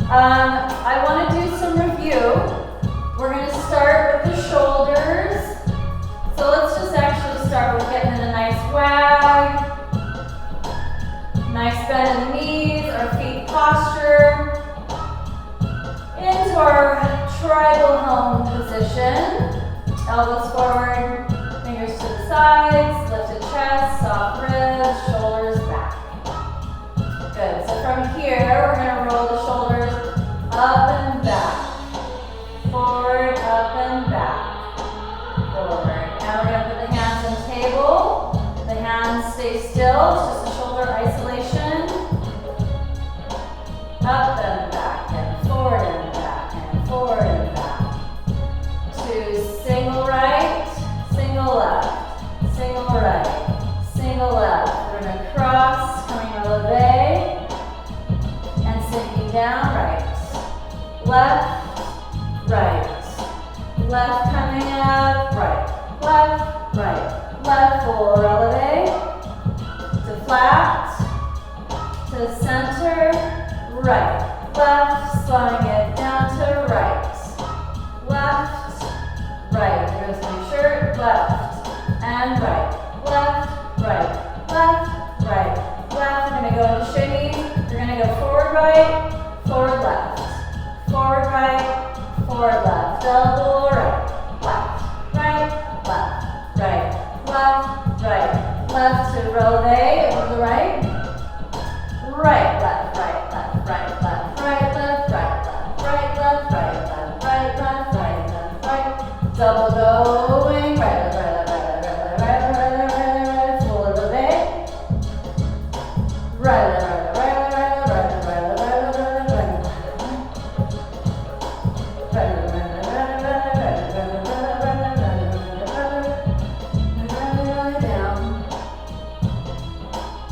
I want to do some review. We're going to start with the shoulders. So let's just actually start with getting in a nice wag. Nice bend in the knees, our feet posture. Into our tribal home position. Elbows forward, fingers to the sides, lifted chest, soft ribs, shoulders back. Good. So from here, we're going to roll the shoulders up and back. Forward, up and back. Forward. Now we're going to put the hands on the table. The hands stay still. It's just a shoulder isolation. Up and back, and forward and back, and forward and back. To single right, single left, single right, single left. We're going to cross, coming releve, and sinking down, right. Left, right. Left coming up, right. Left, right. Left, full releve. To flat, to center, right. Left, slowing it down to right. Left, right. There goes my shirt. Left and right. Left, right. Left, right. Left. We're going to go into shimmies. We're going to go forward right, forward left. Forward right, forward left. Double right. Left, right, left, right, left, right. Left to releve over the right. Right, left, right, left, right, left, right, left, right, left, right, left, right, left, right, left, right, left, right. Double going, right, left, right, left, right, left, right, left, right, left, right, left, full releve. Right, left, right, left, right, left, right, left, right, left, right, left, right, left, right, down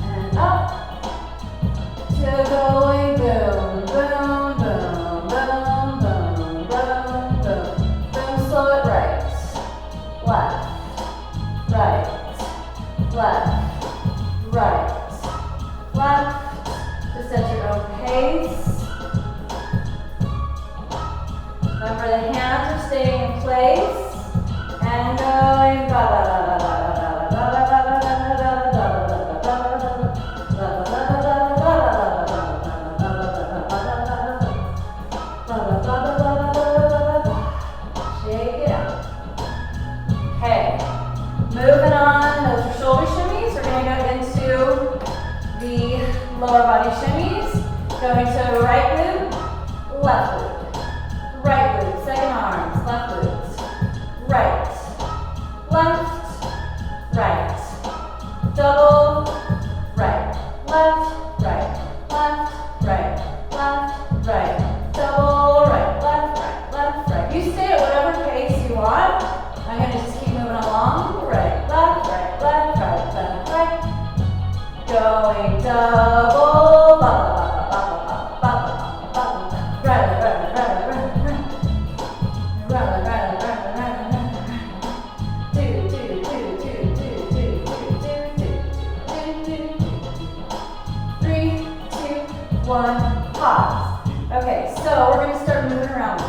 and up. Going boom, boom, boom, boom, boom, boom, boom, boom. Slow it right, left, right, left, right, left. Just at your own pace. Remember the hands are staying in place and going ba ba ba ba ba ba ba ba ba ba ba. Moving on, those are shoulder shimmies. We're going to go into the lower body shimmies. Going to right glute, left glute. Right glute, second arms, left glute. Right, left, right. Double, right, left, right, left, right, left, right. Double, right, left, right. You stay at whatever pace you want. I'm going to just keep moving along. Right, left, right, left, right, left, right. Going double, ba ba ba ba ba ba ba ba. Right, right, right, right, right. Right, right, right, right, right. Do, do, do, do, do, do, do, do, do, do, do. 3, 2, 1, pause. Okay, so we're going to start moving around.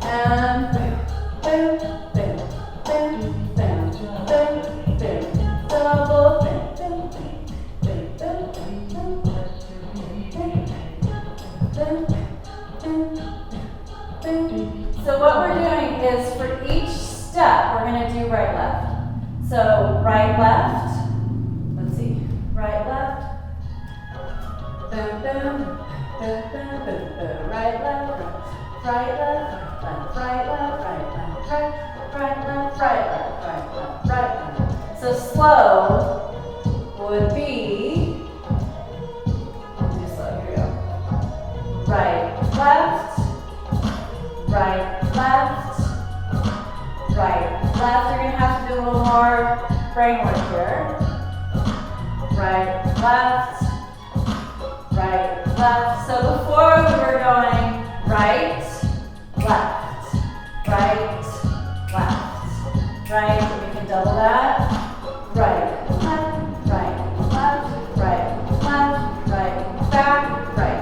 And boom, boom, boom, boom, boom, boom, double boom, boom, boom, boom, boom, boom, boom, boom, boom. So what we're doing is for each step, we're going to do right, left. So right, left. Let's see. Right, left. Boom, boom, boom, boom, boom, boom. Right, left, right, left, left, right, left, right, left, right, left, right, left, right, left, right, left. So slow would be, just slow, here we go. Right, left, right, left, right, left. You're going to have to do a little more brain work here. Right, left, right, left. So before we were going right, left, right, left, right. We can double that. Right, left, right, left, right, left, right, back, right.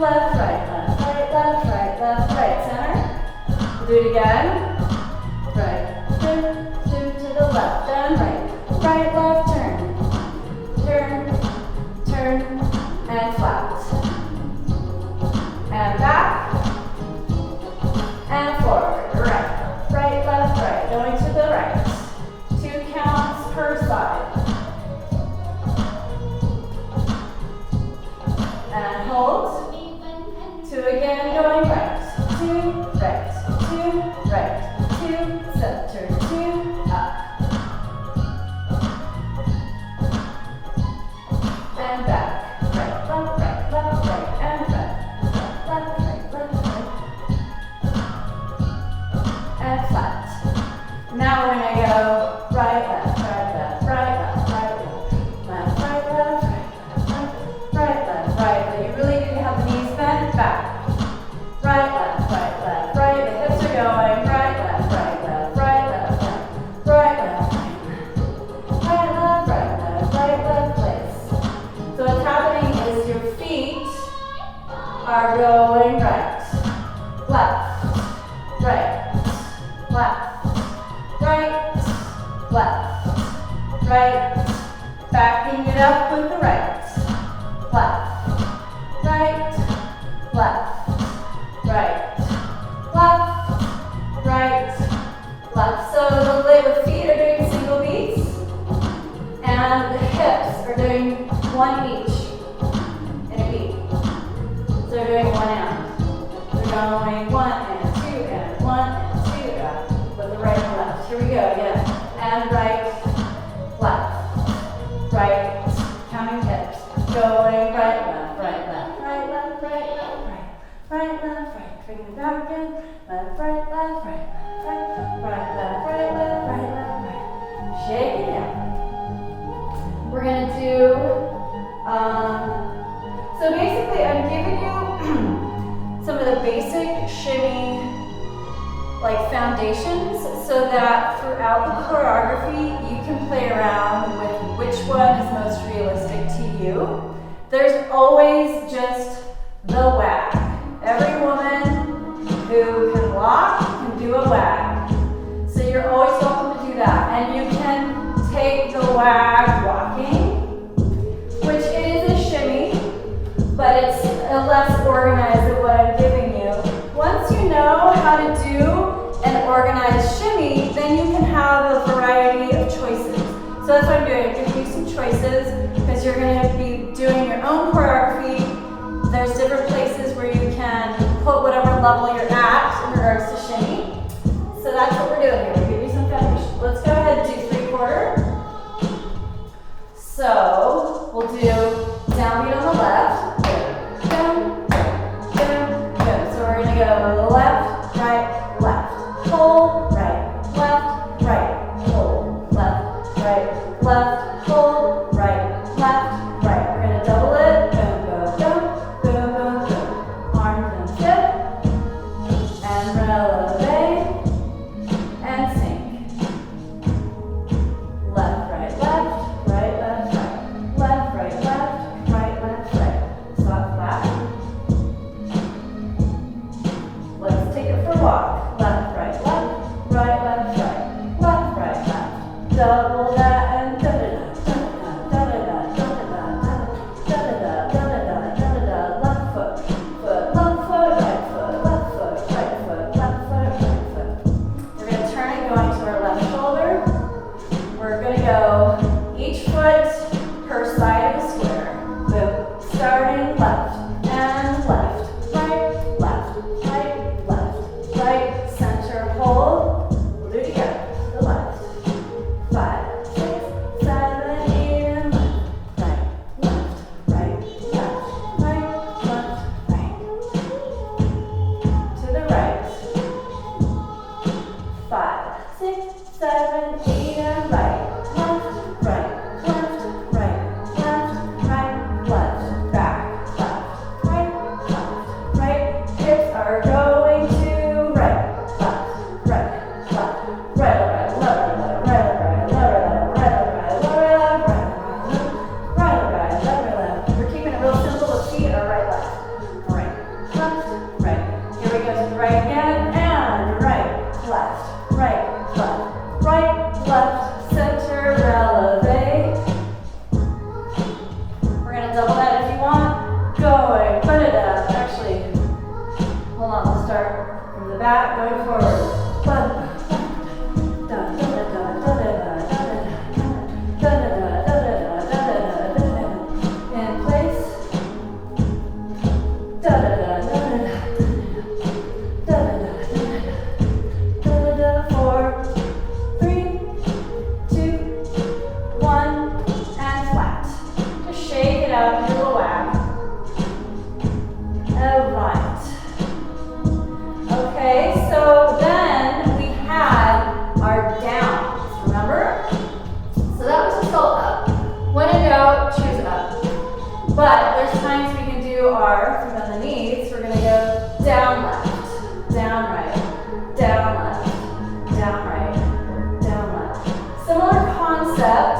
left, right, left, right, left, right, left, right. Center. We'll do it again. Right, to the left, and right. Right, left, turn. Turn, turn, and flat. And back. And forward. Right, right, left, right. Going to the right. 2 counts per side. And hold. 2 again, going right. 2, right, 2, right. 2, center, 2, up. And back. Right, left, and left. Left, right. And flat. Now we're going to go right, left, right, left, right, left, right, left. Left, right, left, right, left, right. But you really need to have the knees bent back. Right, left, right. The hips are going right, left, right, left, right, left, right, right, left, right, left, place. So what's happening is your feet are going right, left, right, backing it up with the right, left, right, left. So the feet are doing single beats, and the hips are doing 1 each in a beat. So they're doing 1 and. They're going 1 and 2 and 1 and 2 and with the right and left. Here we go again. And right, counting hips. Going right, left, right, left, right, left, right, left, right, left, right. Bring it back in. Left, right, left, right, left, right, left, right, left, right, left, right. Shake it out. We're gonna do, so basically I'm giving you some of the basic shimmy like foundations so that throughout the choreography you can play around with which one is most realistic to you. There's always just the wag. Every woman who can walk can do a wag. So you're always welcome to do that. And you can take the wag walking, which is a shimmy, but it's less organized than what I'm giving you. Once you know how to do an organized shimmy, then you can have a variety of choices. So that's what I'm doing. I'm giving you some choices because you're going to be doing your own choreography. There's different places where you can put whatever level you're at in regards to shimmy. So that's what we're doing here. We'll give you some foundation. Let's go ahead and do 3/4. So we'll do downbeat on the left. Down, down, down. So we're going to go left, right, left. Hold, right, left, hold, left, hold, right, left, right. We're going to double it. Boom, boom, boom, boom, boom, boom. Arms and tip, and releve, and sink. Left, right, left, left, right. Stop flat. Let's take it for a walk. Left, right, left, left, left. Double that and da-da-da, da-da-da, da-da-da, da-da-da, da-da-da, da-da-da. Left foot, left foot, right foot, left foot, right foot, left foot, right foot. We're going to turn it going to our left shoulder. We're going to go each foot per side of the square. Boom. Starting left and left, right, center, hold. We'll do it again. The left. 5, 6, 7, 8, and left, right, right. To the right. 5, 6, 7, 8, and left, right, left. Back, left, But there's times we can do our, from the knees, we're gonna go down left, down right, down left, down right, down left. Similar concept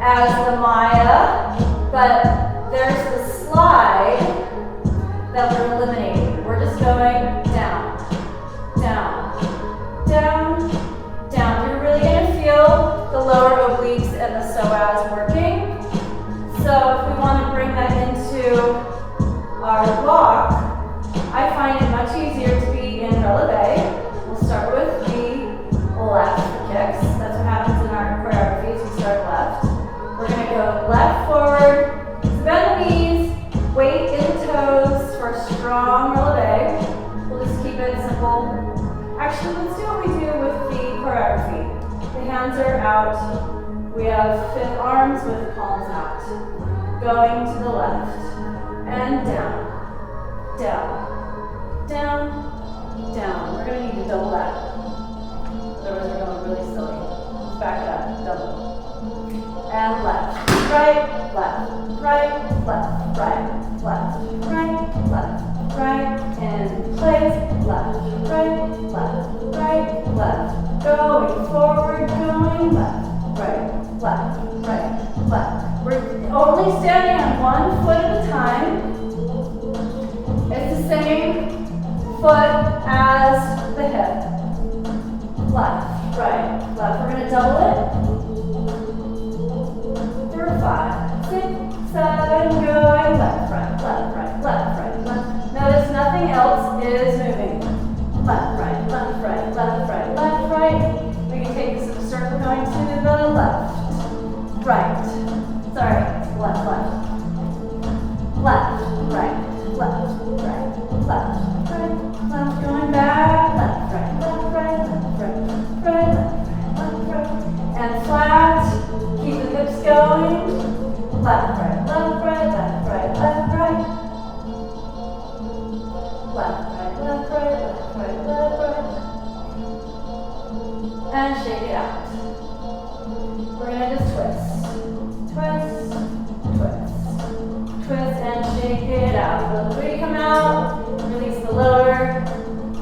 as the Maya, but there's the slide that we're eliminating. We're just going down, down, down, down. You're really gonna feel the lower obliques and the psoas working. So if we want to bring that into our walk, I find it much easier to be in releve. We'll start with the left kicks. That's what happens in our choreography is we start left. We're going to go left forward, so bend the knees, weight in the toes for a strong releve. We'll just keep it simple. Actually, let's do what we do with the choreography. The hands are out. We have fifth arms with palms out. Going to the left. And down. Down. Down. Down. We're going to need to double that. Otherwise we're going really silly. Let's back it up. Double. And left. Right. Left. Right. Left. Right. Left. Right. Left. Right. In place. Left. Right. Left. Right. Left. Going forward. Going left. Right, left, right, left. We're only standing on one foot at a time. It's the same foot as the hip. Left, right, left. We're going to double it for 5, 6, 7, going left, right, left, right, left, right, left. Notice nothing else is moving. Left, right, left, right, left, right, left, right. We can take this in a circle going to the left, right, sorry, left, left, left, right, left, right, left, right, left, going back, left, right, left, right, left, right, right, left, right, and flat, keep the hips going, left, right, left, right, left, right, left, right, left, right, left, right, left, right, left, right, and shake it out. We're going to just twist, twist, twist, twist, and shake it out. Feel the booty come out, release the lower,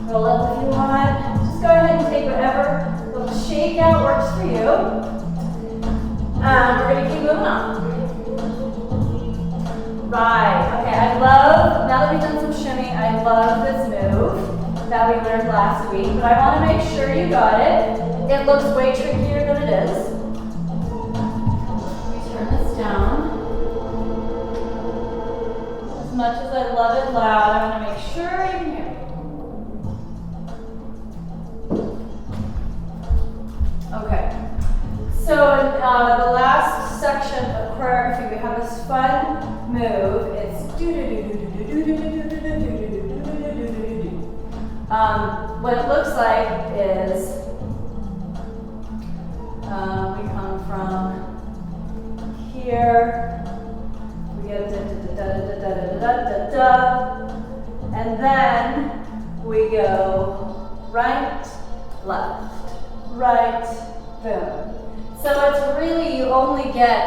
roll up if you want. Just go ahead and take whatever little shake out works for you. We're going to keep moving on. Right, okay, I love, now that we've done some shimmy, I love this move that we learned last week, but I want to make sure you got it. It looks way trickier than it is. We turn this down. As much as I love it loud, I want to make sure you can hear me. Okay. So in the last section of choreography, we have this fun move. It's what it looks like is we come from here, we go and then we go right, boom. So it's really, you only get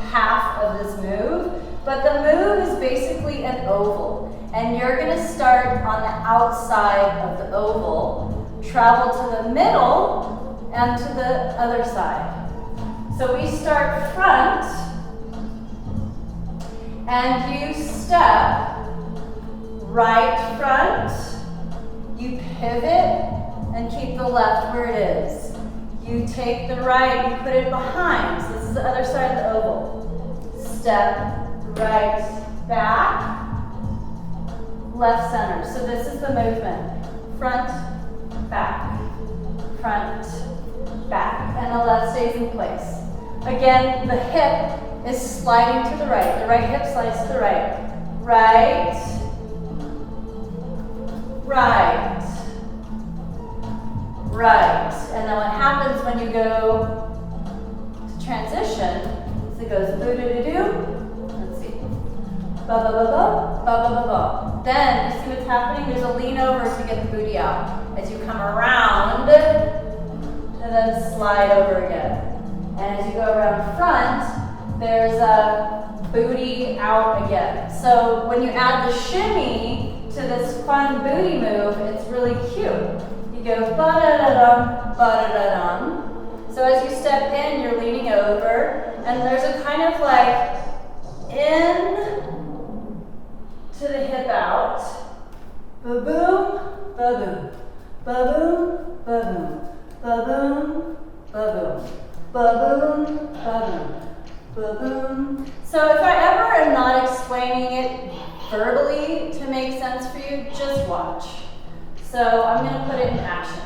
half of this move, but the move is basically an oval. And you're going to start on the outside of the oval, travel to the middle, and to the other side. So we start front, and you step right front, you pivot, and keep the left where it is. You take the right, you put it behind. So this is the other side of the oval. Step right back, left center. So this is the movement. Front, back, and the left stays in place. Again, the hip is sliding to the right. The right hip slides to the right. Right, right, right. And then what happens when you go to transition is it goes boo-doo-doo-doo. Let's see. Ba-ba-ba-ba, ba-ba-ba-ba. Then, you see what's happening? There's a lean over to get the booty out. As you come around, and then slide over again. And as you go around front, there's a booty out again. So when you add the shimmy to this fun booty move, it's really cute. You go ba-da-da-dum, ba-da-da-dum. So as you step in, you're leaning over, and there's a kind of like in to the hip out. Ba-boom, ba-boom, ba-boom, ba-boom, ba-boom, ba-boom, ba-boom, ba-boom, ba-boom. So if I ever am not explaining it verbally to make sense for you, just watch. So I'm going to put it in action.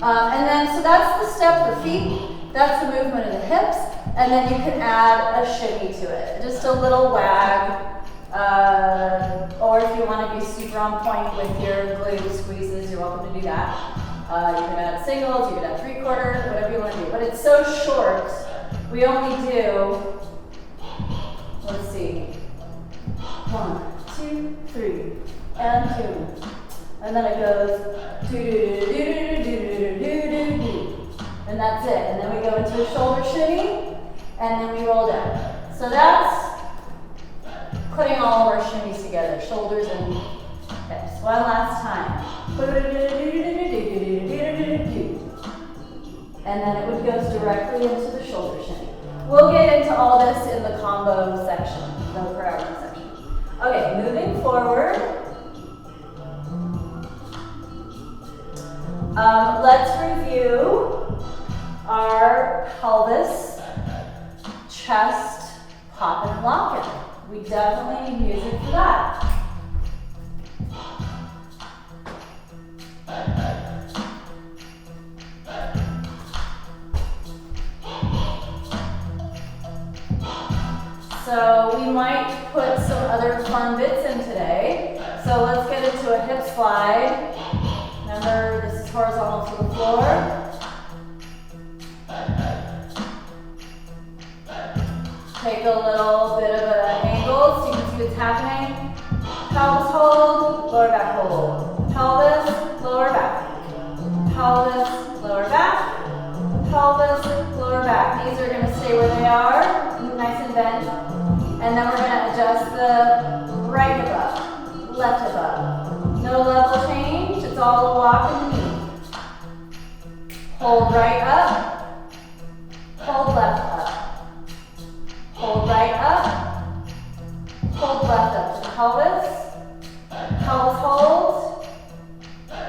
And then, so that's the step of the feet, that's the movement of the hips, and then you can add a shimmy to it, just a little wag, or if you want to be super on point with your glute squeezes, you're welcome to do that. You can add singles, you can add 3/4, whatever you want to do, but it's so short, we only do, let's see, 1, 2, 3, and 2. And then it goes do do do do do do do do do, and that's it. And then we go into a shoulder shimmy, and then we roll down. So that's putting all of our shimmies together, shoulders and hips. One last time. And then it goes directly into the shoulder shimmy. We'll get into all this in the combo section, the choreography section. Okay, moving forward. Let's review our pelvis, chest, poppin' and lockin'. We definitely need music for that. So we might put some other fun bits in today. So let's get into a hip slide. Remember, this is horizontal to the floor. Take a little bit of an angle so you can see what's happening. Pelvis hold, lower back hold. Pelvis, lower back. Pelvis, lower back. Pelvis, lower back. These are going to stay where they are, nice and bent. And then we're going to adjust the right hip up, left hip up. No level change, it's all a walk in the knee. Hold right up, hold left up. Hold right up, hold left up to the pelvis. Pelvis hold,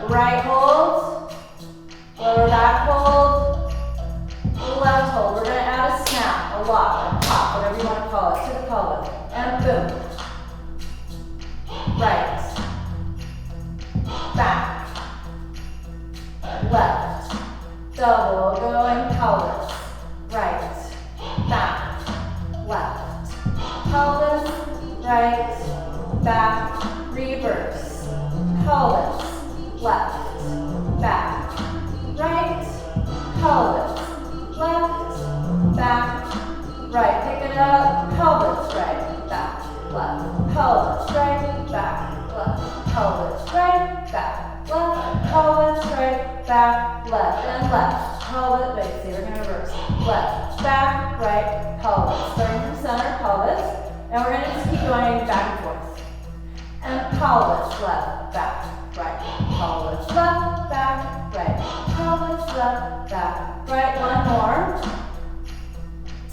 right hold, lower back hold, left hold. We're going to add a snap, a lock, a pop, whatever you want to call it, to the pelvis. And boom. Right. Back. Left. Double going pelvis. Right. Back. Left. Pelvis. Right. Back. Reverse. Pelvis. Left. Back. Right. Pelvis. Left. Back. Right. Pick it up. Pelvis. Right. Back. Left. Pelvis. Right. Back. Left. Pelvis. Right. Back. Left. Pelvis. Right. Back. Left. And left. Pelvis. Wait, see, we're going to reverse. Left. Back. Right. Pelvis. Starting from center. Pelvis. And we're going to just keep going back and forth. And pelvis. Left. Back. Right. Pelvis. Left. Back. Right. Pelvis. Left. Back. Right. One more.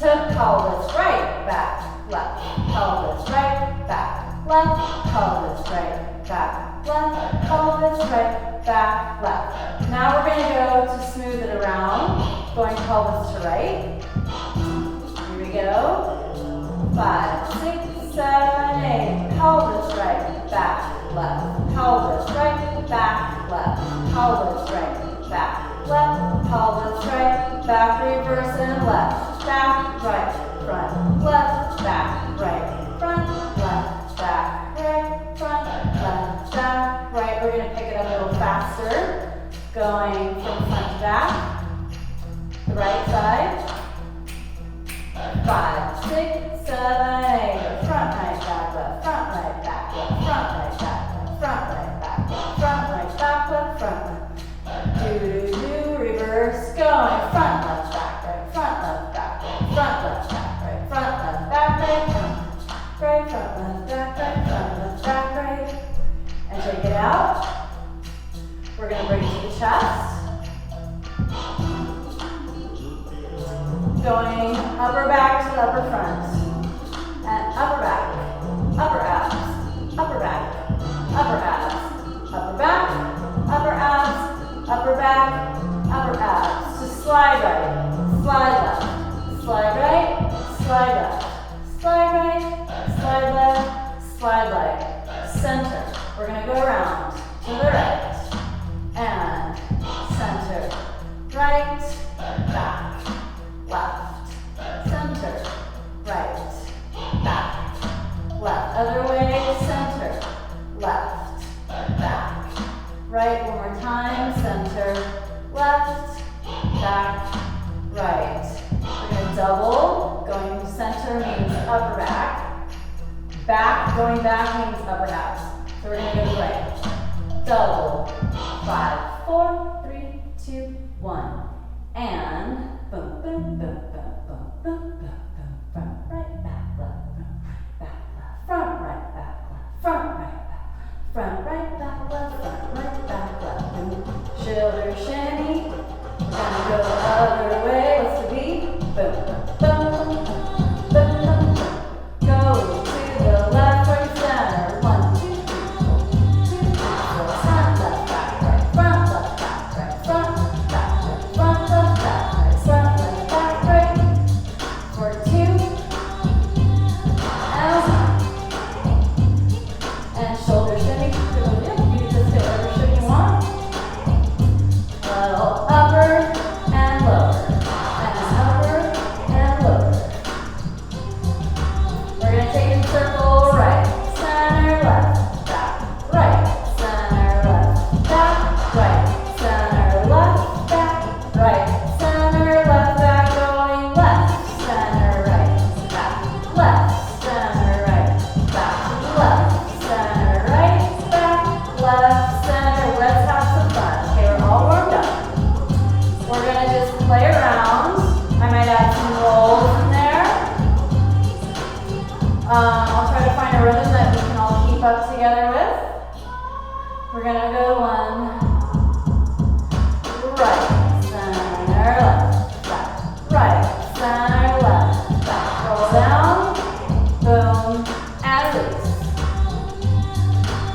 To pelvis, right, back, left, pelvis, right, back, left, pelvis, right, back, left, pelvis, right, back, left. Now we're going to go to smooth it around, going pelvis to right. Here we go. 5, 6, 7, 8. Pelvis right, back, left, pelvis right, back, left, pelvis right, back, left, pelvis right, back, reverse and left. Back, right, front, left, back, right, front, left, back, right, front, left, back. faster. Going from front to back. The right side. 5, 6, 7, 8. Front right, back left. Front right, back left. Front right, back left. Front right, back left. Front right, back left. Front left. Do do do. Reverse. Going front left, back right. Front left, back right. Front left, back right. Front left, back right. Front left, back right. Front left, back right. And take it out. We're going to bring it to the chest. Going upper back to upper front. And upper back, upper abs, upper back, upper abs, upper back, upper abs, upper back, upper abs. So slide right, slide left, slide right, slide left, slide right, slide left, slide right. Center. We're going to go around to the right. And center, right, back, left, center, right, back, left. Other way, center, left, back, right. One more time, center, left, back, right. We're going to double. Going center means upper back. Back, going back means upper abs. So we're going to go right. Double. 5, 4, 3, 2, 1. And boom, boom, boom, boom, boom, boom, boom, boom. Front, right, back, left. Front, right, back, left. Front, right, back. Front, right, back, left. Front, right, back, left. Boom. Shoulder shimmy. We're gonna go the other way. What's the beat? Boom, boom, boom, boom, boom, boom. Go to the left, right, center. 1, 2, 3, 4. 2, 3, 4. Front, left, back, right. Front, left, back, right. Front, back, right. Front, left, back, right. Front, left, back, right. For 2. And shoulder shimmy. You can just hit whatever shimmy you want. A little upper and lower. And upper and lower. We're going to take a circle right, center, left, back, right, center, left, back, right, center, left, back, right, center, left, back, going left, center, right, back, left, center, right, back, left, center, right, back, left, center. Let's have some fun. Okay, we're all warmed up. We're going to just play around. I might add some rolls in there. I'll try to find a rhythm that we can all keep up together with. We're going to go 1, right, center, left, back, right, center, left, back. Roll down, boom, and release.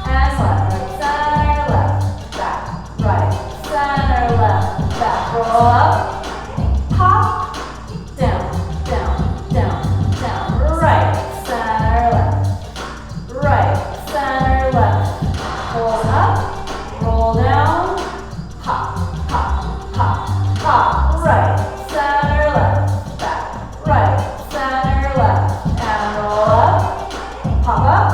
And left, right, center, left, back, right, center, left, back. Roll up, pop, down, down, down, down, right, center, left, right, center, left. Hold up, roll down, pop, pop, pop, pop, right, center, left, back, right, center, left, and roll up, pop up,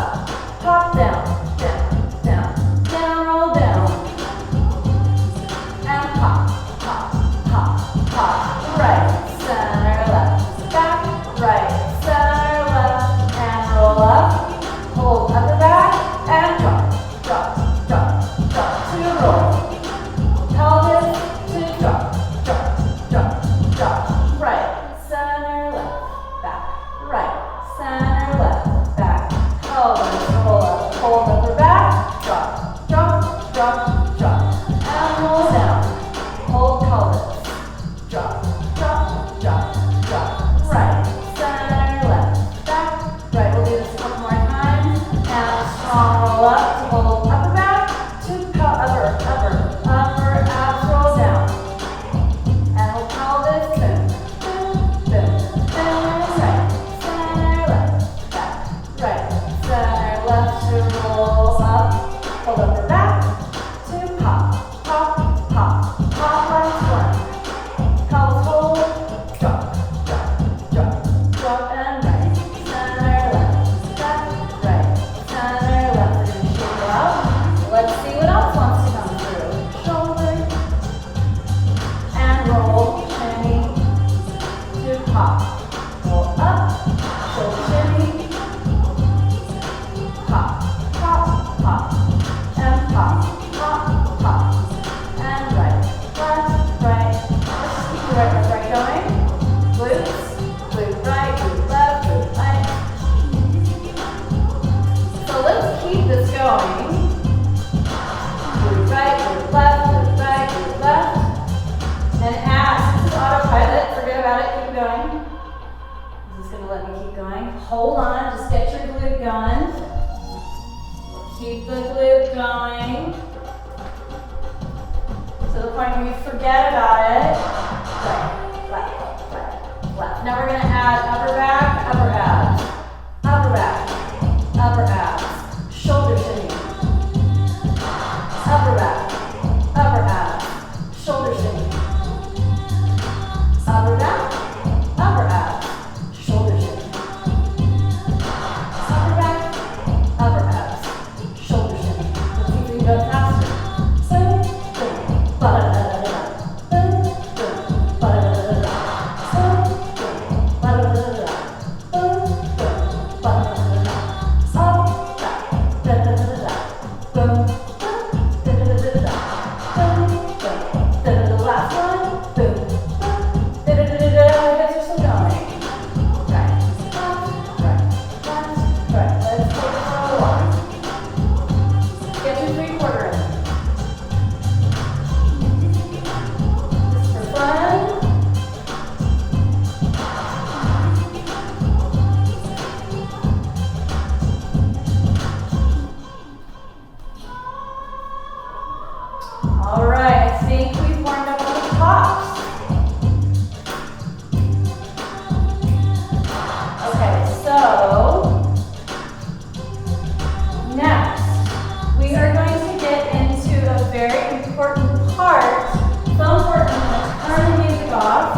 pop down, down, down, down, roll down, and pop, pop, pop, pop, right, center, left, back, right, center, left, and roll up, hold upper back, and drop, drop, drop, drop, to roll, pelvis to drop, drop, drop, drop, right, center, left, back, right, center, left, back, pelvis, roll up, hold upper back, drop, drop, drop, drop, and roll down, hold pelvis, drop, drop, drop, drop, right, center, left, back, right. We'll do this a couple more times, and a strong roll up to hold upper back, to upper abs, roll down, and hold pelvis, boom, boom, boom, boom, right, center, left, back, right, center, pop, pop, pop, and pop, pop, pop, and right, left, right. Let's keep the right, left, right going. Glutes, glute right, glute left, glute right. So let's keep this going. Glute right, glute left, glute right, glute left. And as this is autopilot, forget about it, keep going. This is going to let me keep going. Hold on, just get your glute going. Keep the glute going. To the point where you forget about it. Right, left, right, left. Now we're going to add upper back, upper abs. Upper back, upper abs. Shoulder shimmy. Upper back, upper abs. Shoulder shimmy. Upper back, upper abs. Shoulder shimmy. Upper back, upper abs. Shoulder shimmy. Let's see if we can go faster. Boom, boom, ba-da-da-da-da. Boom, boom, ba-da-da-da-da. Boom, boom, ba-da-da-da-da. Boom, boom, ba-da-da-da-da. Up, back, da-da-da-da-da. Boom, boom, da-da-da-da-da. Boom, boom, da-da-da. Last one. Boom, boom, da-da-da-da-da. Hips are still going. Right, left, right, left, right. Let's take it for a walk. Get your 3/4 in. Just for fun. All right, I think we've warmed up on the tops. Okay, so next we are going to get into a very important part. So important, I'm going to turn the music off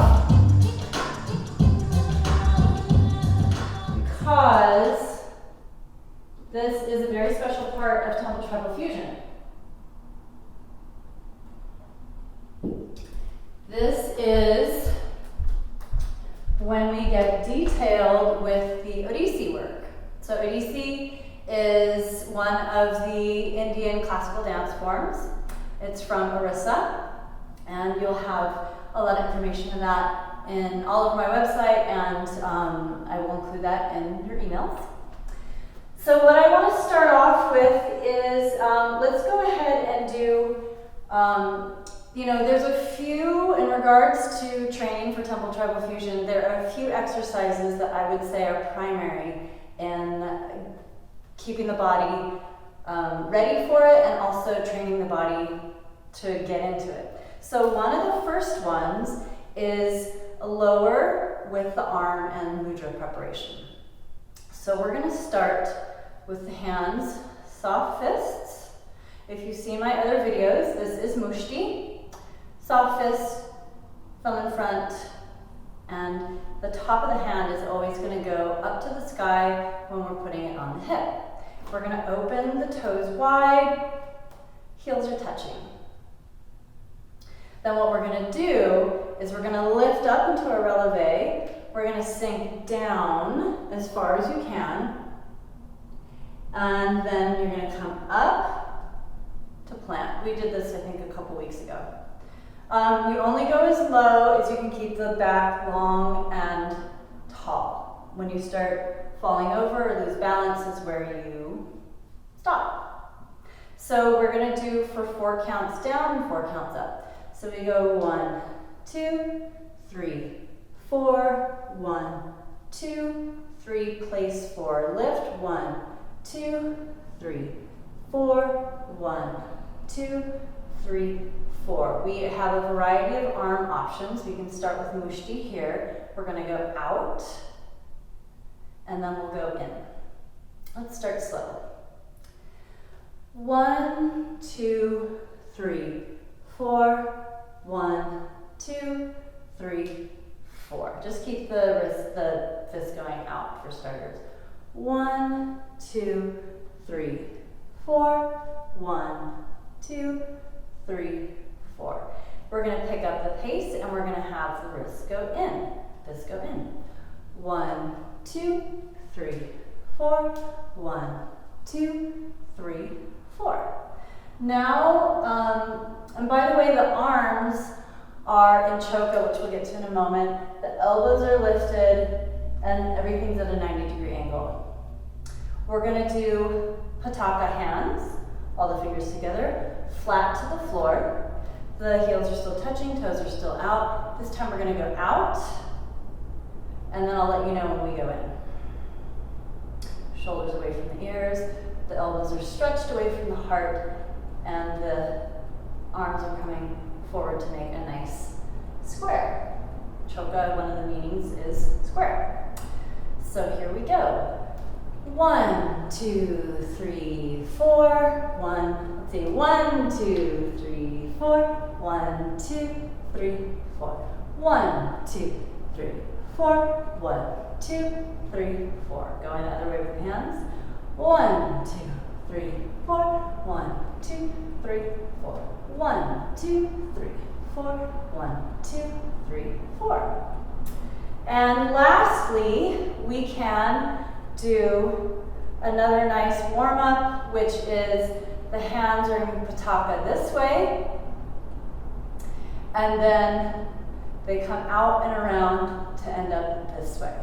because this is a very special part of temple tribal fusion. This is when we get detailed with the Odissi work. So Odissi is one of the Indian classical dance forms. It's from Orissa, and you'll have a lot of information on that in all over my website, and I will include that in your emails. So what I want to start off with is, let's go ahead and do, there's a few, in regards to training for temple tribal fusion, there are a few exercises that I would say are primary in keeping the body ready for it and also training the body to get into it. So one of the first ones is lower with the arm and mudra preparation. So we're going to start with the hands, soft fists. If you see my other videos, this is mushti. Soft fist, thumb in front, and the top of the hand is always going to go up to the sky when we're putting it on the hip. We're going to open the toes wide, heels are touching. Then what we're going to do is we're going to lift up into a releve. We're going to sink down as far as you can, and then you're going to come up to plant. We did this, I think, a couple weeks ago. You only go as low as you can keep the back long and tall. When you start falling over or lose balance is where you stop. So we're going to do for 4 counts down and 4 counts up. So we go 1, 2, 3, 4, 1, 2, 3, place 4, lift 1, 2, 3, 4, 1, 2, 3, 4. We have a variety of arm options. We can start with mushti here. We're going to go out, and then we'll go in. Let's start slow. 1, 2, 3, 4, 1, 2, 3, 4. Just keep the fist going out for starters. 1, 2, 3, 4, 1, 2, 3, 4. We're going to pick up the pace and we're going to have the wrists go in. This go in. 1, 2, 3, 4. 1, 2, 3, 4. Now, and by the way, the arms are in choka, which we'll get to in a moment. The elbows are lifted and everything's at a 90-degree angle. We're going to do pataka hands, all the fingers together, flat to the floor. The heels are still touching, toes are still out. This time we're going to go out, and then I'll let you know when we go in. Shoulders away from the ears, the elbows are stretched away from the heart, and the arms are coming forward to make a nice square. Choka, one of the meanings is square. So here we go. 1, 2, 3, 4. Let's see. 1, 2, 3, 4. 1, 2, 3, 4. 1, 2, 3, 4. 1, 2, 3, 4. Going the other way with the hands. 1, 2, 3, 4. 1, 2, 3, 4. 1, 2, 3, 4. 1, 2, 3, 4. And lastly, we can do another nice warm-up, which is the hands are in pataka this way, and then they come out and around to end up this way.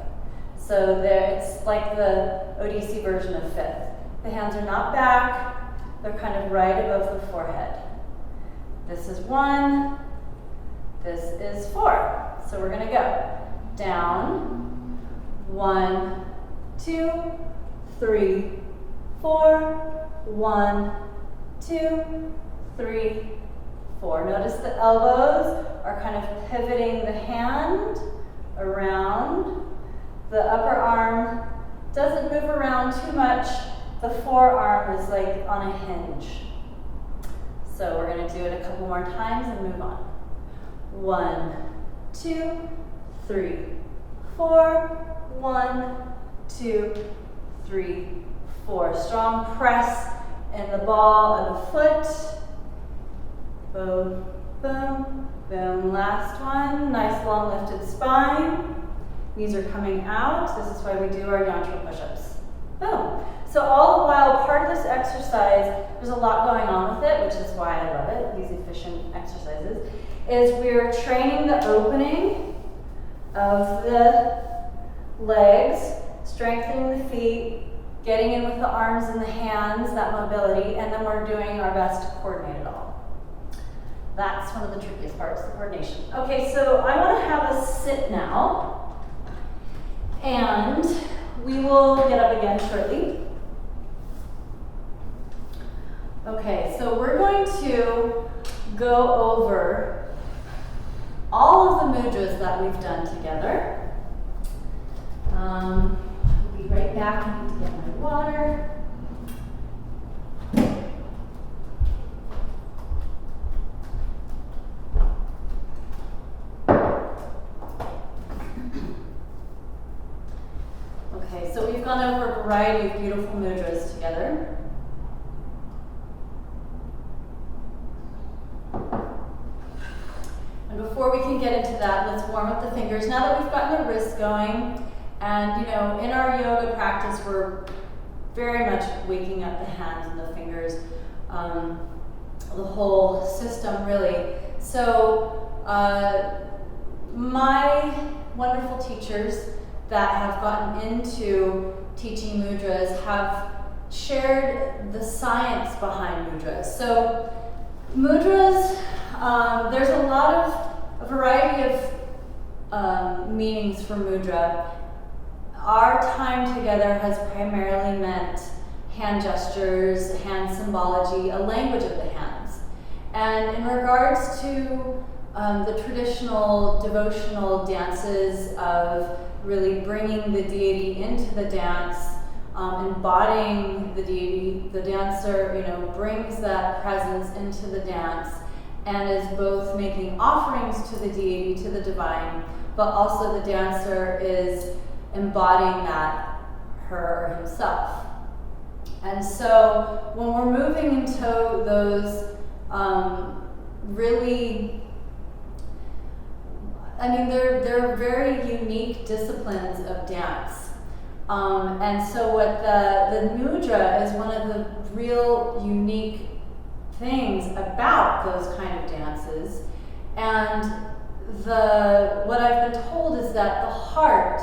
So there, it's like the Odissi version of fifth. The hands are not back, they're kind of right above the forehead. This is 1, this is 4. So we're going to go down, 1, 2, 3, 4, 1, 2, 3, 4. Notice the elbows are kind of pivoting the hand around. The upper arm doesn't move around too much. The forearm is like on a hinge. So we're going to do it a couple more times and move on. 1, 2, 3, 4, 1, 2, 3, 4. Strong press in the ball of the foot. Boom, boom, boom. Last one. Nice long lifted spine. Knees are coming out. This is why we do our yantra push-ups. Boom. So all the while, part of this exercise, there's a lot going on with it, which is why I love it, these efficient exercises, is we're training the opening of the legs, strengthening the feet, getting in with the arms and the hands, that mobility, and then we're doing our best to coordinate it all. That's one of the trickiest parts, the coordination. Okay, so I want to have us sit now, and we will get up again shortly. Okay, so we're going to go over all of the mudras that we've done together. I'll be right back. I need to get my water. Okay, so we've gone over a variety of beautiful mudras together. And before we can get into that, let's warm up the fingers. Now that we've gotten the wrists going, and in our yoga practice, we're very much waking up the hands and the fingers, the whole system really. So my wonderful teachers that have gotten into teaching mudras have shared the science behind mudras. So mudras, there's a variety of meanings for mudra. Our time together has primarily meant hand gestures, hand symbology, a language of the hands. And in regards to the traditional devotional dances of really bringing the deity into the dance, embodying the deity, the dancer, brings that presence into the dance and is both making offerings to the deity, to the divine, but also the dancer is embodying that, her or himself. And so when we're moving into those really, they're very unique disciplines of dance. And so what the mudra is one of the real unique things about those kind of dances. And what I've been told is that the heart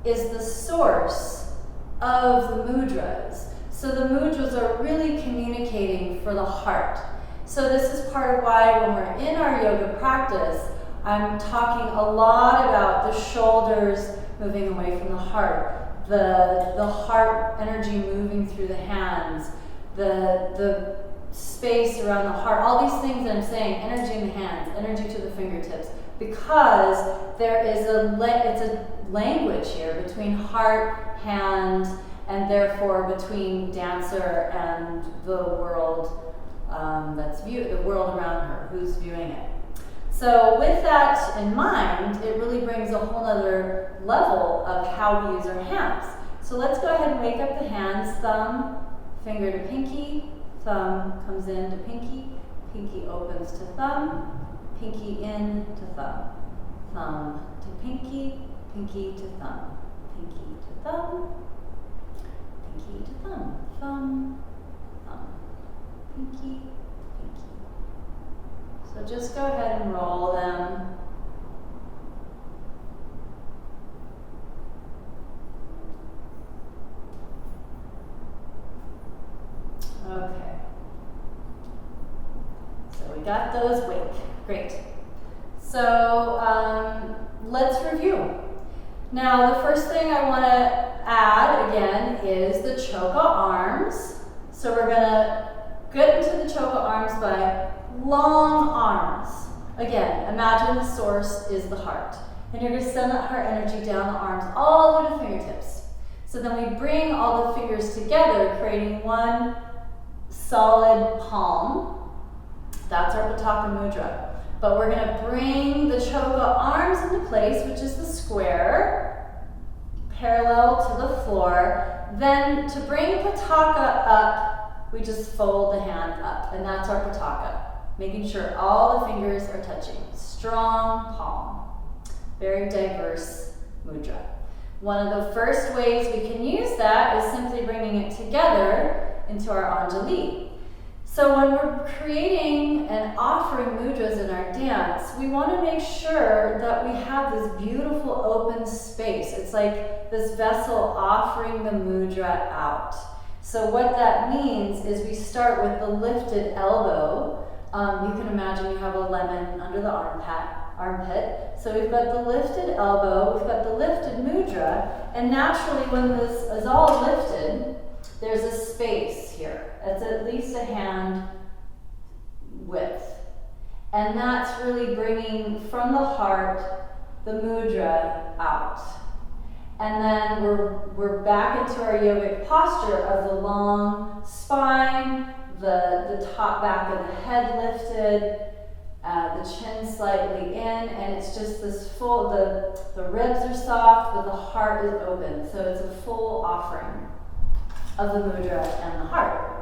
is the source of the mudras. So the mudras are really communicating for the heart. So this is part of why when we're in our yoga practice, I'm talking a lot about the shoulders moving away from the heart, the heart energy moving through the hands, the space around the heart, all these things that I'm saying, energy in the hands, energy to the fingertips, because there is it's a language here between heart, hand, and therefore between dancer and the world the world around her, who's viewing it. So with that in mind, it really brings a whole other level of how we use our hands. So let's go ahead and wake up the hands, thumb, finger to pinky, thumb comes in to pinky, pinky opens to thumb, pinky in to thumb, thumb to pinky, pinky to thumb, pinky to thumb, pinky to thumb, thumb, thumb, pinky, pinky. So just go ahead and roll them. Okay. So we got those wake. Great. So let's review. Now the first thing I want to add again is the choka arms. So we're going to get into the choka arms by long arms. Again, imagine the source is the heart. And you're going to send that heart energy down the arms all the way to the fingertips. So then we bring all the fingers together, creating one solid palm. That's our Pataka Mudra. But we're going to bring the choka arms into place, which is the square, parallel to the floor. Then to bring Pataka up, we just fold the hand up, and that's our Pataka. Making sure all the fingers are touching. Strong palm. Very diverse mudra. One of the first ways we can use that is simply bringing it together into our Anjali. So when we're creating and offering mudras in our dance, we want to make sure that we have this beautiful open space. It's like this vessel offering the mudra out. So what that means is we start with the lifted elbow. You can imagine you have a lemon under the armpit. So we've got the lifted elbow, we've got the lifted mudra, and naturally when this is all lifted, there's a space here. It's at least a hand width. And that's really bringing from the heart the mudra out. And then we're back into our yogic posture of the long spine, the top back of the head lifted, the chin slightly in, and it's just this full, the ribs are soft, but the heart is open. So it's a full offering of the mudra and the heart.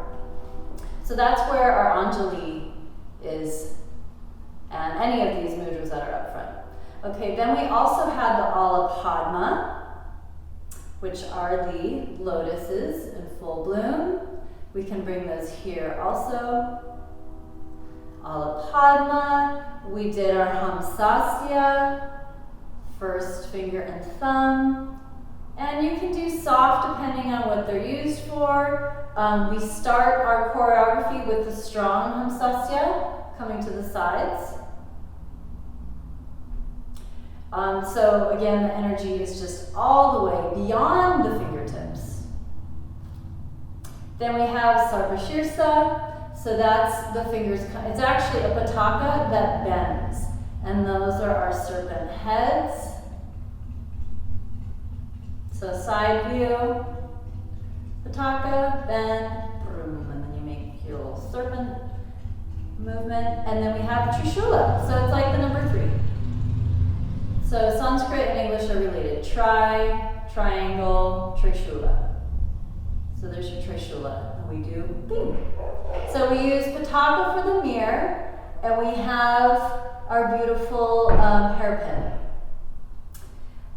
So that's where our Anjali is, and any of these mudras that are up front. Okay, then we also had the Ala Padma, which are the lotuses in full bloom. We can bring those here also. Ala Padma. We did our Hamsasya, first finger and thumb. And you can do soft depending on what they're used for. We start our choreography with the strong Hamsasya, coming to the sides. So again, the energy is just all the way beyond the fingertips. Then we have Sarvashirsa, so that's the fingers, it's actually a Pataka that bends. And those are our serpent heads. So side view, Pataka, bend, boom, and then you make your little serpent movement. And then we have Trishula, so it's like the number 3. So Sanskrit and English are related. Triangle, Trishula. So there's your Trishula, and we do boom. So we use Pataka for the mirror, and we have our beautiful hairpin.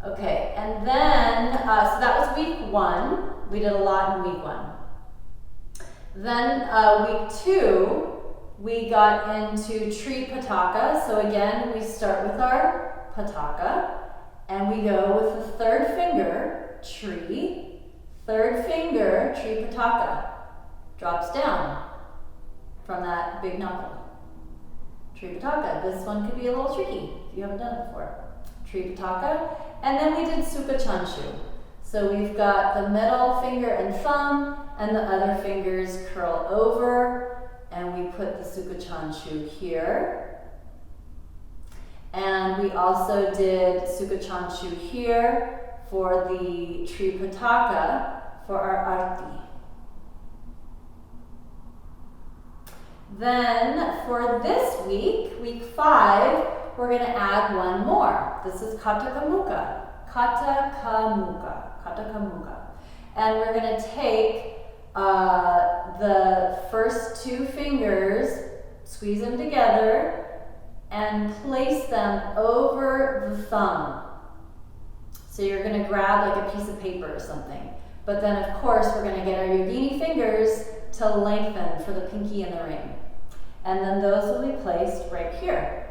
Okay, and then, so that was week 1. We did a lot in week 1. Then week 2, we got into tree pataka. So again, we start with our pataka, and we go with the third finger, tree, third finger, tree pataka. Drops down from that big knuckle. Tree pataka. This one could be a little tricky if you haven't done it before. Tree pataka. And then we did suka chanshu. So we've got the middle finger and thumb, and the other fingers curl over, and we put the suka chanshu here. And we also did suka chanshu here for the tree pataka for our arti. Then for this week, week 5, we're going to add one more. This is katakamuka. Katakamuka. Katakamuka. And we're going to take the first 2 fingers, squeeze them together, and place them over the thumb. So you're going to grab like a piece of paper or something. But then of course we're going to get our yogini fingers to lengthen for the pinky and the ring. And then those will be placed right here.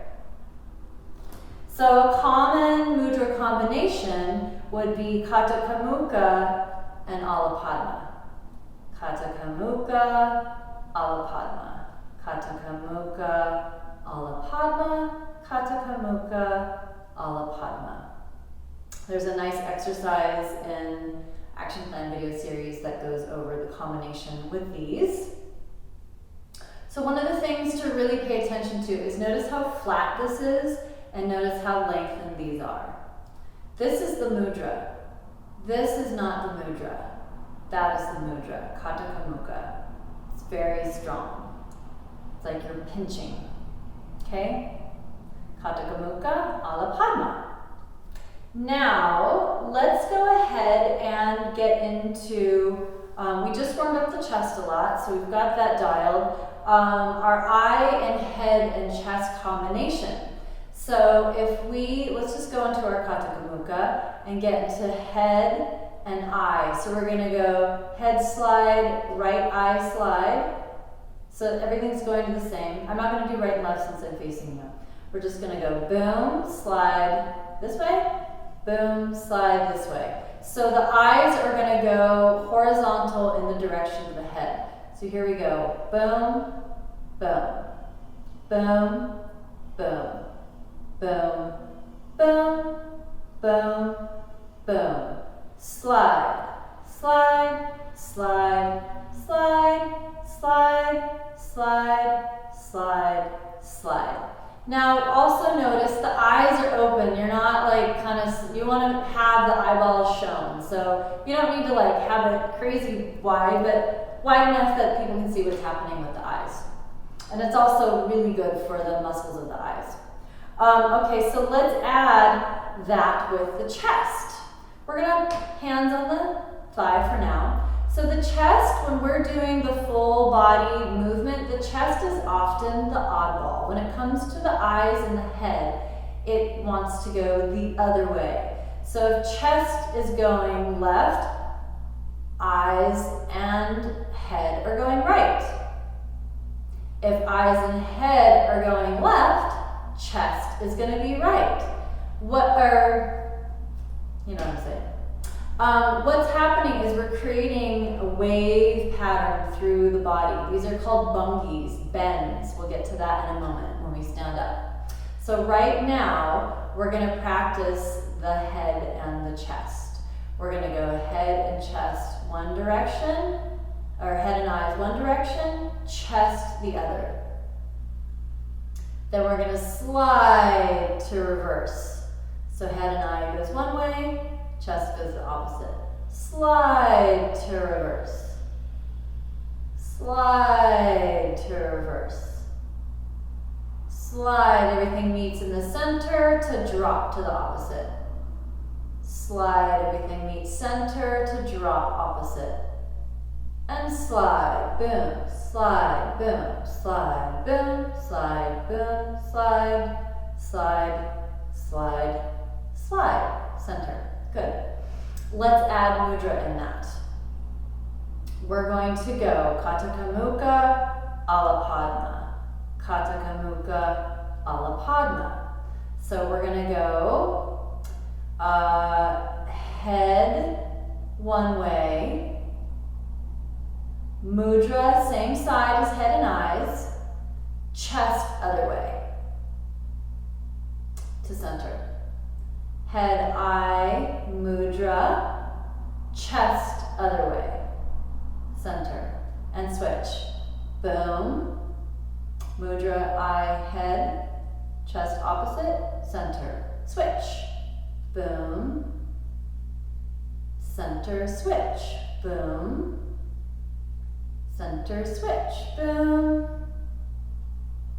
So a common mudra combination would be Katakamuka and Alapadma. Katakamuka, Alapadma. Katakamuka, Alapadma. Katakamuka, Alapadma. There's a nice exercise in Action Plan video series that goes over the combination with these. So one of the things to really pay attention to is notice how flat this is and notice how lengthened these are. This is the mudra. This is not the mudra. That is the mudra, Katakamuka. It's very strong. It's like you're pinching, okay? Katakamuka, Alapadma. Now, let's go ahead and get into, we just warmed up the chest a lot, so we've got that dialed. Our eye and head and chest combination. So if let's just go into our Katakamuka and get into head and eye. So we're going to go head slide, right eye slide. So everything's going to the same. I'm not going to do right and left since I'm facing you. We're just going to go boom, slide this way, boom, slide this way. So the eyes are going to go horizontal in the direction of the head. So here we go. Boom, boom, boom, boom, boom, boom, boom, boom. Slide, slide, slide, slide, slide, slide, slide, slide. Now also notice the eyes are open. You're not like you want to have the eyeballs shown. So you don't need to like have it crazy wide, but wide enough that people can see what's happening with the eyes. And it's also really good for the muscles of the eyes. Okay, so let's add that with the chest. We're gonna have hands on the thigh for now. So the chest, when we're doing the full body movement, the chest is often the oddball. When it comes to the eyes and the head, it wants to go the other way. So if chest is going left, eyes and head are going right. If eyes and head are going left, chest is going to be right. You know what I'm saying? What's happening is we're creating a wave pattern through the body. These are called bhangis, bends. We'll get to that in a moment when we stand up. So right now, we're going to practice the head and the chest. We're going to go head and chest one direction, or head and eyes one direction, chest the other. Then we're going to slide to reverse. So head and eye goes one way, chest goes the opposite. Slide to reverse. Slide to reverse. Slide, everything meets in the center to drop to the opposite. Slide, everything meets center to drop opposite. And slide, boom, slide, boom, slide, boom, slide, boom, slide, slide, slide, slide, center. Good. let's add mudra in that. We're going to go Kataka Mukha, Alapadma. Kataka Mukha, Alapadma. So we're going to go head one way, mudra same side as head and eyes, chest other way to center. Head, eye, mudra, chest other way, center, and switch. Boom, mudra, eye, head, chest opposite, center, switch. Boom, center, switch. Boom, center, switch. Boom.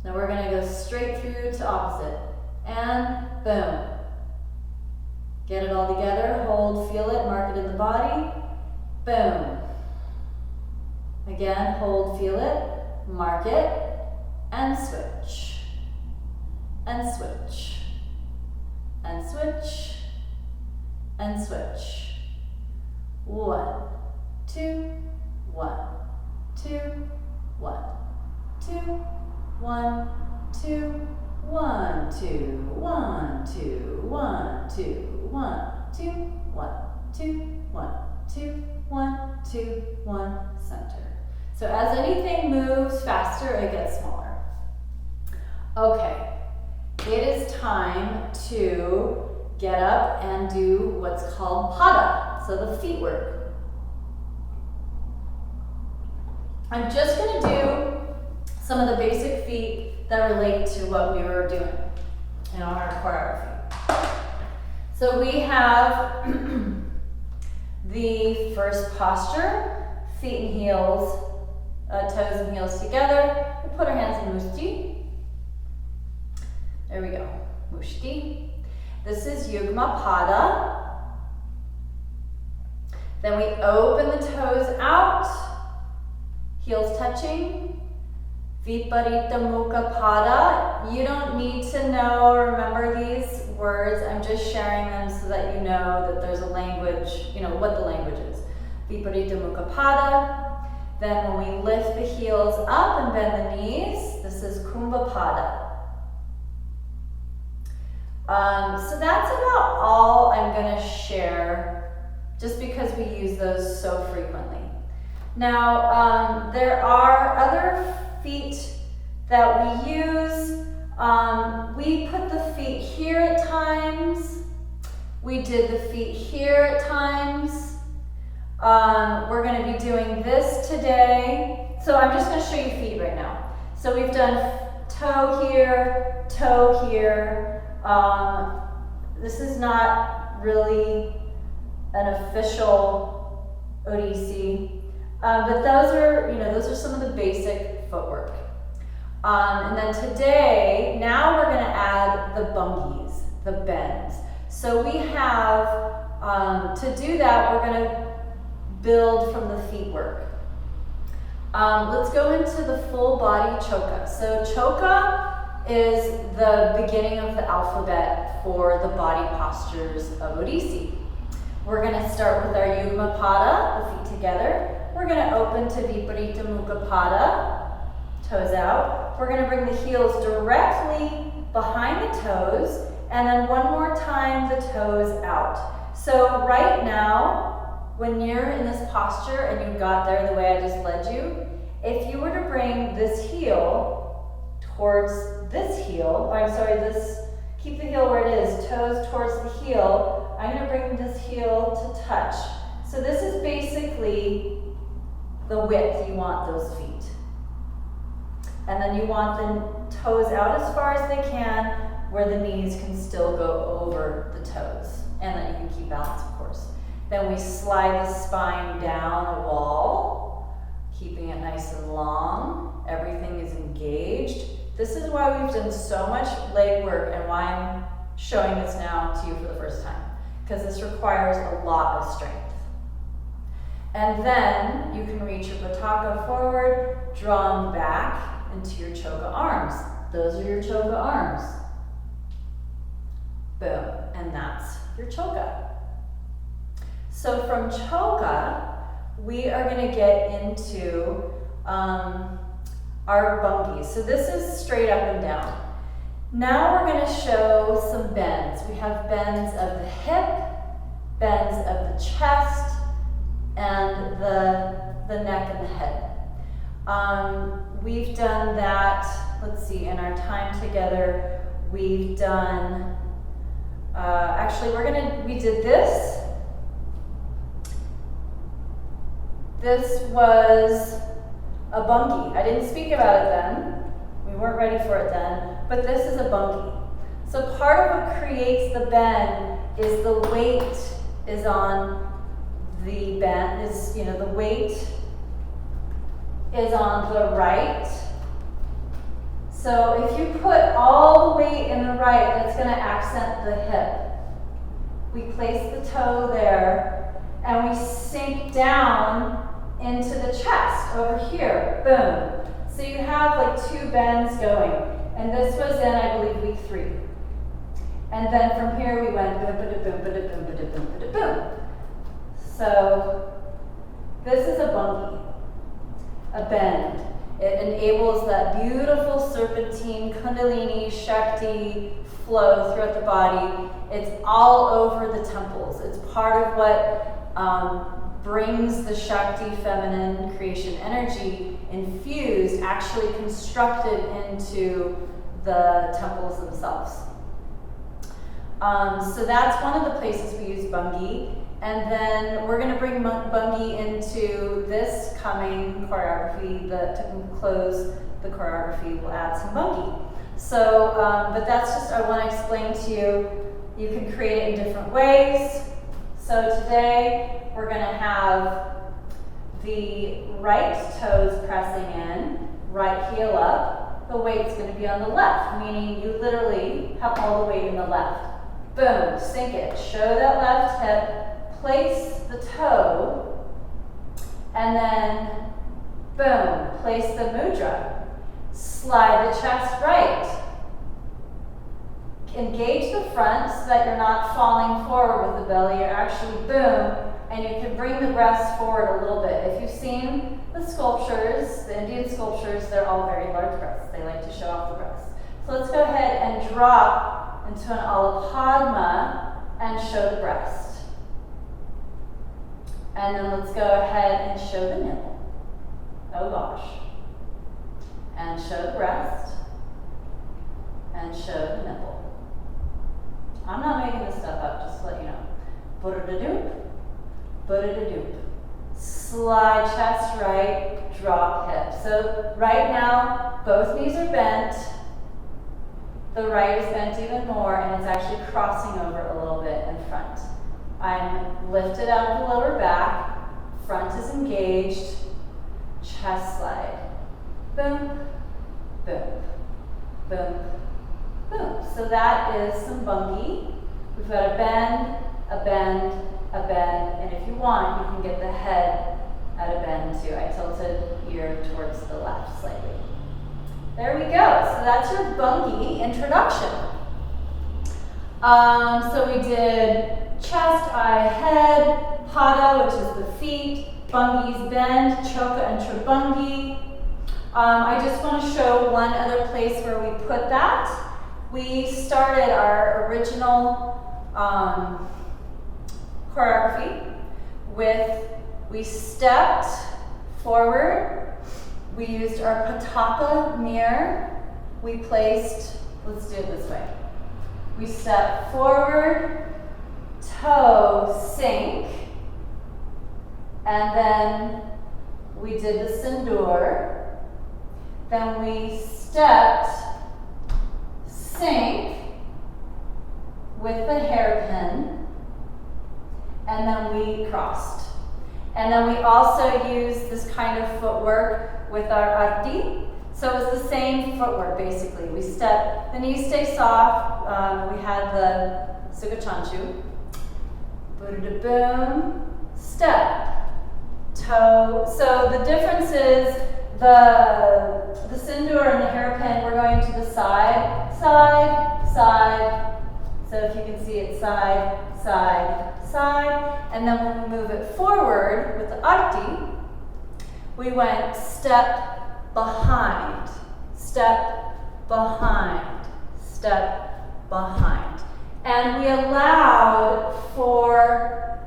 Now we're going to go straight through to opposite. And boom. Get it all together, hold, feel it, mark it in the body. Boom. Again, hold, feel it, mark it, and switch. And switch. And switch. And switch. 1, 2, 1, 2, 1, 2, 1, 2, 1, 2, 1, 2, 1, 2, 1, 2, 1, 2, 1, 2, 1, 2, 1, center. So as anything moves faster, it gets smaller. Okay, it is time to get up and do what's called pada, so the feet work. I'm just going to do some of the basic feet that relate to what we were doing in our choreography. So we have the first posture, feet and heels, toes and heels together. We put our hands in mushti. There we go, mushti. This is yugma pada. Then we open the toes out, heels touching. Viparita Mukha Pada. You don't need to know or remember these words. I'm just sharing them so that you know that there's a language, you know what the language is. Viparita Mukha Pada. Then when we lift the heels up and bend the knees, this is Kumbha Pada. So that's about all I'm going to share, just because we use those so frequently. Now, there are other feet that we use. We put the feet here at times. We did the feet here at times. We're going to be doing this today. So I'm just going to show you feet right now. So we've done toe here, toe here. This is not really an official Odissi, but those are some of the basic footwork. And then today, now we're going to add the bungis, the bends. So we have, to do that, we're going to build from the feet work. Let's go into the full body choka. So choka is the beginning of the alphabet for the body postures of Odissi. We're going to start with our Yugma Pada, the feet together. We're going to open to Viparita Mukha Pada, toes out. We're going to bring the heels directly behind the toes, and then one more time the toes out. So right now, when you're in this posture and you got there the way I just led you, if you were to bring this heel towards this heel, keep the heel where it is, toes towards the heel, I'm going to bring this heel to touch. So this is basically the width you want those feet. And then you want the toes out as far as they can, where the knees can still go over the toes. And then you can keep balance, of course. Then we slide the spine down the wall, keeping it nice and long. Everything is engaged. This is why we've done so much leg work and why I'm showing this now to you for the first time, because this requires a lot of strength. And then you can reach your pataka forward, draw them back into your choka arms. Those are your choka arms. Boom, and that's your choka. So from choka, we are going to get into our bungees. So this is straight up and down. Now we're going to show some bends. We have bends of the hip, bends of the chest, and the neck and the head. We've done that, let's see, in our time together, we've done, actually we did this. This was a bungie. I didn't speak about it then. We weren't ready for it then, but this is a bungie. So part of what creates the bend is the weight is on the bend, the weight is on the right. So if you put all the weight in the right, that's going to accent the hip. We place the toe there and we sink down into the chest over here. Boom. So you have like two bends going. And this was in, I believe, week 3. And then from here we went boom, ba-da, boom, ba-da, boom, ba-da, boom, ba-da, boom. So this is a bungie, a bend. It enables that beautiful serpentine, kundalini, shakti flow throughout the body. It's all over the temples. It's part of what brings the shakti feminine creation energy infused, actually constructed into the temples themselves. So that's one of the places we use bungie. And then we're going to bring bungie into this coming choreography. To close the choreography, we'll add some bungie. So, but that's just, I want to explain to you, you can create it in different ways. So today we're going to have the right toes pressing in, right heel up. The weight's going to be on the left, meaning you literally have all the weight in the left. Boom, sink it. Show that left hip. Place the toe, and then, boom, place the mudra. Slide the chest right. Engage the front so that you're not falling forward with the belly. You're actually, boom, and you can bring the breast forward a little bit. If you've seen the sculptures, the Indian sculptures, they're all very large breasts. They like to show off the breasts. So let's go ahead and drop into an Alapadma and show the breast. And then let's go ahead and show the nipple. Oh gosh. And show the breast. And show the nipple. I'm not making this stuff up, just to let you know. Buddha-da-doop. Buddha-da-doop. Slide chest right, drop hip. So right now, both knees are bent. The right is bent even more, and it's actually crossing over a little bit in front. I'm lifted out of the lower back, front is engaged, chest slide. Boom, boom, boom, boom. So that is some bungie. We've got a bend, a bend, a bend, and if you want, you can get the head at a bend too. I tilted ear towards the left slightly. There we go. So that's your bungie introduction. So we did chest, eye, head, pada, which is the feet, bungees bend, choka and tribungi. I just want to show one other place where we put that. We started our original choreography with, we stepped forward, we used our pataka mirror, we placed, let's do it this way. We step forward, toe sink, and then we did the sindoor, then we stepped, sink with the hairpin, and then we crossed. And then we also used this kind of footwork with our arti. So it was the same footwork basically. We step, the knees stay soft, we had the sukachanchu. Boom, step, toe. So the difference is the sindoor and the hairpin, we're going to the side, side, side, So if you can see it side, side, side, and then when we move it forward with the arti, we went step behind, step behind, step behind. And we allowed for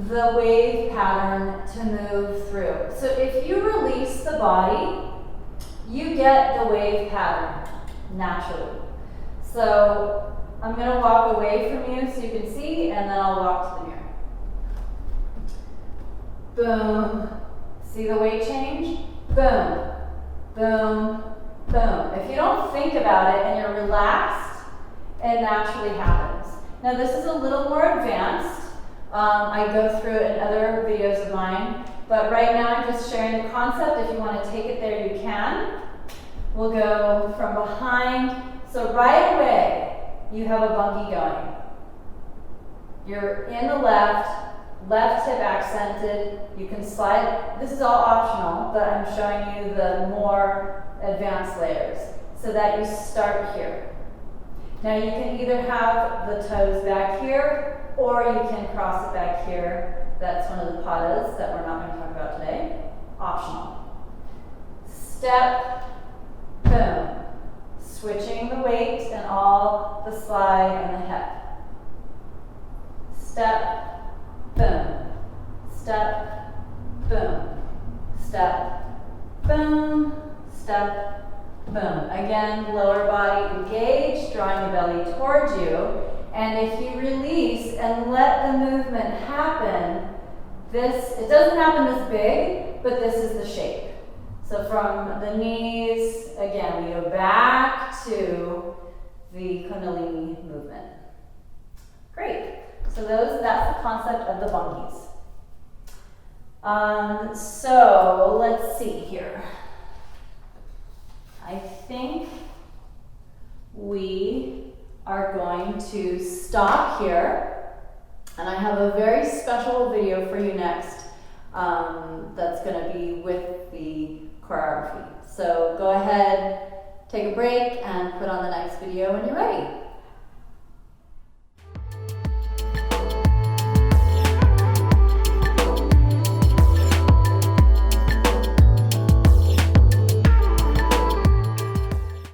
the wave pattern to move through. So if you release the body, you get the wave pattern naturally. So I'm going to walk away from you so you can see, and then I'll walk to the mirror. Boom. See the weight change? Boom. Boom. Boom. If you don't think about it and you're relaxed, it naturally happens. Now this is a little more advanced. I go through it in other videos of mine, but right now I'm just sharing the concept. If you want to take it there, you can. We'll go from behind. So right away, you have a bungy going. You're in the left hip accented. You can slide. This is all optional, but I'm showing you the more advanced layers so that you start here. Now you can either have the toes back here or you can cross it back here. That's one of the padas that we're not going to talk about today. Optional. Step, boom. Switching the weight and all the slide and the hip. Step, boom. Step, boom. Step, boom. Step, boom. Again, lower body engaged, drawing the belly towards you. And if you release and let the movement happen, it doesn't happen this big, but this is the shape. So from the knees, again, we go back to the Kundalini movement. Great. So that's the concept of the bungis. So let's see here. I think we are going to stop here, and I have a very special video for you next that's going to be with the choreography. So go ahead, take a break, and put on the next video when you're ready.